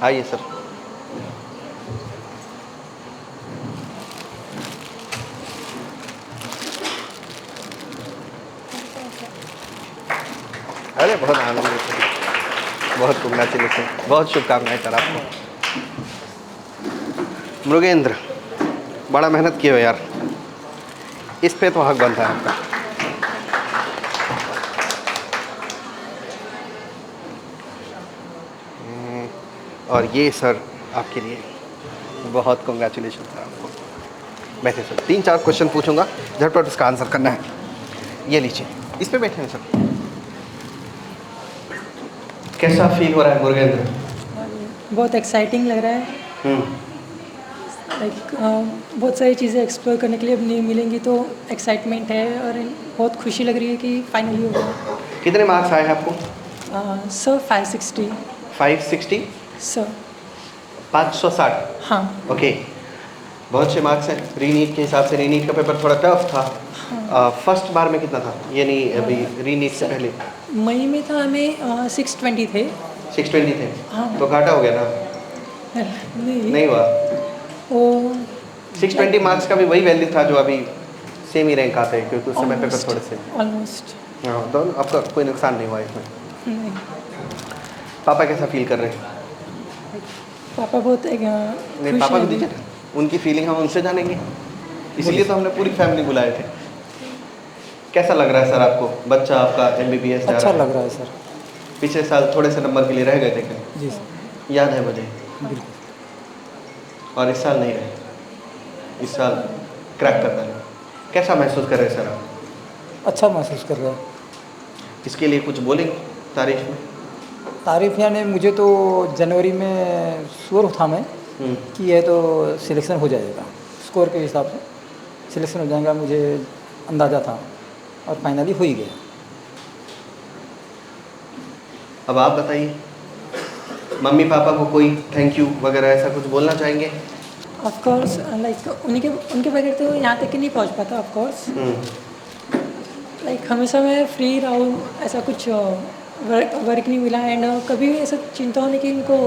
आइए सर। अरे बहुत आनंद है सर, बहुत कंग्रेचुलेसन, बहुत शुभकामनाएं सर आपको। मृगेंद्र, बड़ा मेहनत किए हो यार, इस पे तो हक बनता है आपका। और ये सर आपके लिए बहुत कंग्रेचुलेशन सर आपको। बैठे सर, 3-4 क्वेश्चन पूछूंगा, झटपट उसका आंसर करना है। ये लीजिए, इस पे बैठे हैं सर। कैसा फील हो रहा है मुरुगेंद्र? बहुत एक्साइटिंग लग रहा है। लाइक बहुत सारी चीज़ें एक्सप्लोर करने के लिए अब नहीं मिलेंगी, तो एक्साइटमेंट है और बहुत खुशी लग रही है कि फाइनली हो गया। कितने मार्क्स आए हैं आपको? सर 560। 560? सर 560? हाँ। ओके, बहुत अच्छे मार्क्स हैं। रीनीट के हिसाब से रीनीट का पेपर थोड़ा टफ था। फर्स्ट बार में कितना था, यानी अभी रीनीट से पहले? मई में था, हमें 620 थे। 620 थे? हाँ। तो घाटा हो गया ना? नहीं हुआ? वो 620 मार्क्स का भी वही वैल्यू था जो अभी सेम ही रैंक आते हैं, क्योंकि उस समय पेपर थोड़े से। ऑलमोस्ट। हाँ, तो आपका कोई नुकसान नहीं हुआ इसमें? नहीं। पापा कैसा फील कर रहे हैं? पापा बहुत नहीं, खुश पापा को हैं दीजिए अभी। ना, उनकी फीलिंग हम उनसे जानेंगे, इसलिए तो हमने पूरी फैमिली बुलाए थे। कैसा लग रहा है सर आपको, बच्चा आपका MBBS जा अच्छा रहा है? लग रहा है सर। पिछले साल थोड़े से नंबर के लिए रह गए थे क्या? जी सर, याद है मुझे। बिल्कुल। और इस साल नहीं रहे, इस साल क्रैक कर रहे हैं। कैसा महसूस कर रहे हैं सर आप? अच्छा महसूस कर रहा है। इसके लिए कुछ बोलेंगे तारीफ में? तारीफ यानी मुझे तो जनवरी में श्योर था मैं कि यह तो सिलेक्शन हो जाएगा, स्कोर के हिसाब से सिलेक्शन हो जाएगा, मुझे अंदाज़ा था और फाइनली हो ही गया। अब आप बताइए, मम्मी पापा को कोई थैंक यू वगैरह ऐसा कुछ बोलना चाहेंगे? ऑफ कोर्स, लाइक उनके बगैर तो यहाँ तक कि नहीं पहुँच पाता। ऑफ कोर्स, लाइक हमेशा मैं फ्री रहा हूँ, ऐसा कुछ वर्क नहीं मिला, एंड कभी भी ऐसा चिंता होने की उनको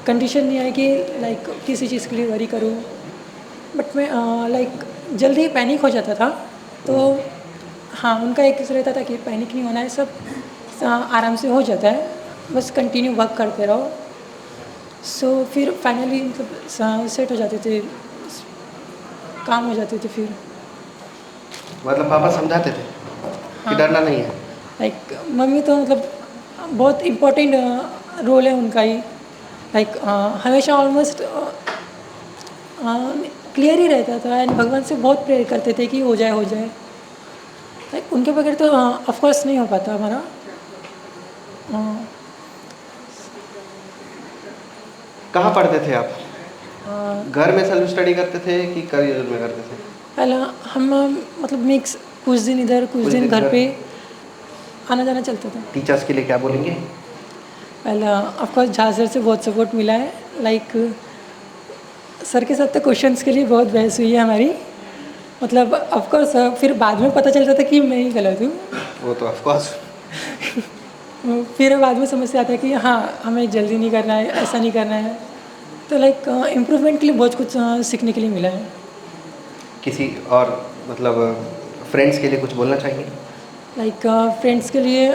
कंडीशन नहीं आई कि लाइक किसी चीज़ के लिए वरी करूँ। बट मैं लाइक जल्दी ही पैनिक हो जाता था, तो हाँ, उनका एक रहता था कि पैनिक नहीं होना है, सब आराम से हो जाता है, बस कंटिन्यू वर्क करते रहो। सो फिर फाइनली मतलब सेट हो जाते थे, काम हो जाते थे फिर। मतलब पापा समझाते थे कि डरना नहीं है? लाइक मम्मी तो मतलब बहुत इम्पोर्टेंट रोल है उनका ही। लाइक हमेशा ऑलमोस्ट क्लियर ही रहता था, एंड भगवान से बहुत प्रेयर करते थे कि हो जाए हो जाए। लाइक उनके बगैर तो ऑफ कोर्स नहीं हो पाता हमारा। कहाँ पढ़ते थे आप? घर में सेल्फ स्टडी करते थे कि करियर में करते थे? पहला हम मतलब मिक्स, कुछ दिन इधर कुछ दिन घर पे आना जाना चलता था। टीचर्स के लिए क्या बोलेंगे? पहला ऑफ कोर्स झा सर से बहुत सपोर्ट मिला है। लाइक सर के साथ तो क्वेश्चंस के लिए बहुत बहस हुई है हमारी, मतलब ऑफ कोर्स फिर बाद में पता चलता था कि मैं ही गलत हूँ। वो तो ऑफ कोर्स। फिर बाद में समझ से आता है कि हाँ, हमें जल्दी नहीं करना है, ऐसा नहीं करना है। तो लाइक इम्प्रूवमेंट के लिए बहुत कुछ सीखने के लिए मिला है। किसी और मतलब फ्रेंड्स के लिए कुछ बोलना चाहिए? लाइक फ्रेंड्स के लिए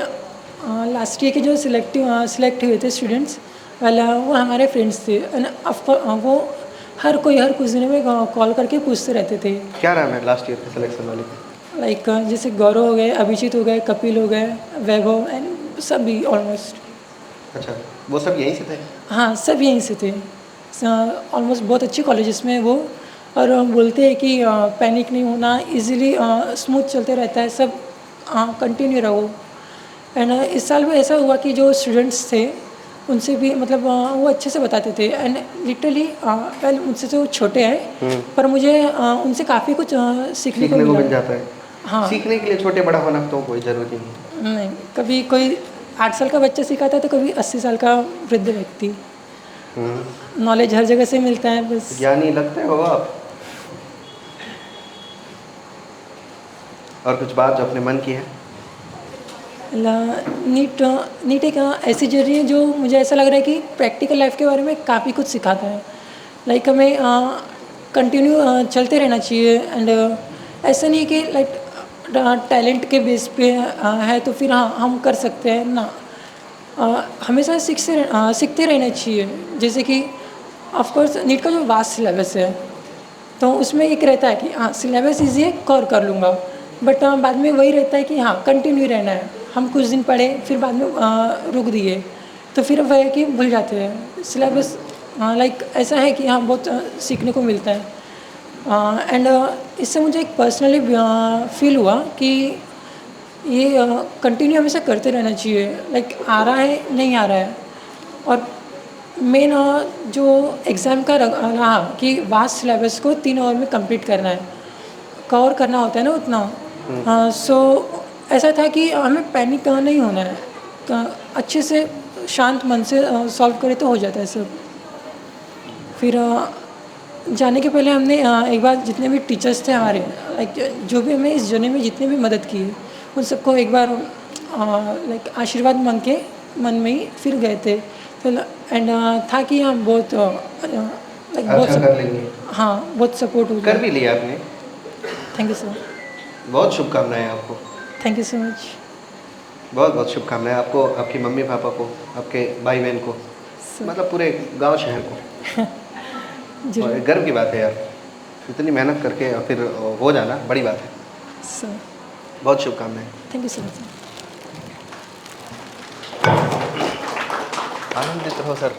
लास्ट ईयर के जो सिलेक्ट हुए थे स्टूडेंट्स, वो हमारे फ्रेंड्स थे, वो हर कुछ दिनों में कॉल करके पूछते रहते थे। क्या नाम है लास्ट ईयर के सिलेक्शन वाले के? लाइक जैसे गौरव हो गए, अभिजीत हो गए, कपिल हो गए, वैभव, एंड सभी ऑलमोस्ट। अच्छा, वो सब यहीं से थे? हाँ, सब यहीं से थे ऑलमोस्ट। बहुत अच्छे कॉलेजेस में वो, और बोलते हैं कि पैनिक नहीं होना, इजीली स्मूथ चलते रहता है सब, कंटिन्यू रहो। एंड इस साल भी ऐसा हुआ कि जो स्टूडेंट्स थे उनसे भी मतलब वो अच्छे से बताते थे, एंड लिटरली पहले मुझसे तो छोटे हैं, पर मुझे उनसे काफ़ी कुछ सीखने को मिल मिला। जाता है। हाँ। सीखने के लिए छोटे बड़ा होना तो कोई ज़रूरी नहीं। नहीं, कभी कोई 8 साल का बच्चा सिखाता है तो कभी 80 साल का वृद्ध व्यक्ति। नॉलेज हर जगह से मिलता है, बस। ज्ञानी लगते हो आप। और कुछ बात जो अपने मन की है? नीट नीट एक ऐसी जर्नी है जो मुझे ऐसा लग रहा है कि प्रैक्टिकल लाइफ के बारे में काफ़ी कुछ सिखाता है। लाइक हमें कंटिन्यू चलते रहना चाहिए एंड ऐसा नहीं है कि लाइक टैलेंट के बेस पे है तो फिर हाँ हम कर सकते हैं ना। हमेशा सीखते रहना चाहिए। जैसे कि ऑफकोर्स नीट का जो वास्ट सिलेबस है तो उसमें एक रहता है कि हाँ सिलेबस ईजी है कवर कर लूँगा, बट बाद में वही रहता है कि हाँ कंटिन्यू रहना है। हम कुछ दिन पढ़े फिर बाद में रुक दिए तो फिर वह है कि भूल जाते हैं सिलेबस। लाइक ऐसा है कि हाँ बहुत सीखने को मिलता है एंड इससे मुझे एक पर्सनली फील हुआ कि ये कंटिन्यू हमेशा करते रहना चाहिए। लाइक आ रहा है नहीं आ रहा है, और मेन जो एग्ज़ाम का रहा कि वास्ट सिलेबस को 3 आवर में कंप्लीट करना है, कवर करना होता है ना उतना। सो ऐसा था कि हमें पैनिक नहीं होना है, अच्छे से शांत मन से सॉल्व करे तो हो जाता है सब। फिर जाने के पहले हमने एक बार जितने भी टीचर्स थे हमारे, लाइक जो भी हमें इस जर्नी में जितने भी मदद की है उन सबको एक बार लाइक आशीर्वाद मांग के मन में ही फिर गए थे। फिर एंड था कि हम बहुत लाइक अच्छा कर लेंगे। हाँ बहुत सपोर्ट हो कर भी लिया आपने। Thank you sir. बहुत शुभकामनाएं आपको। Thank you so much. बहुत बहुत शुभकामनाएं आपको, आपकी मम्मी पापा को, आपके भाई बहन को, मतलब पूरे गांव शहर को। और जरूर एक गर्व की बात है यार, इतनी मेहनत करके और फिर हो जाना बड़ी बात है। सर। बहुत शुभकामनाएं। Thank you so much. आनंदित रहो सर।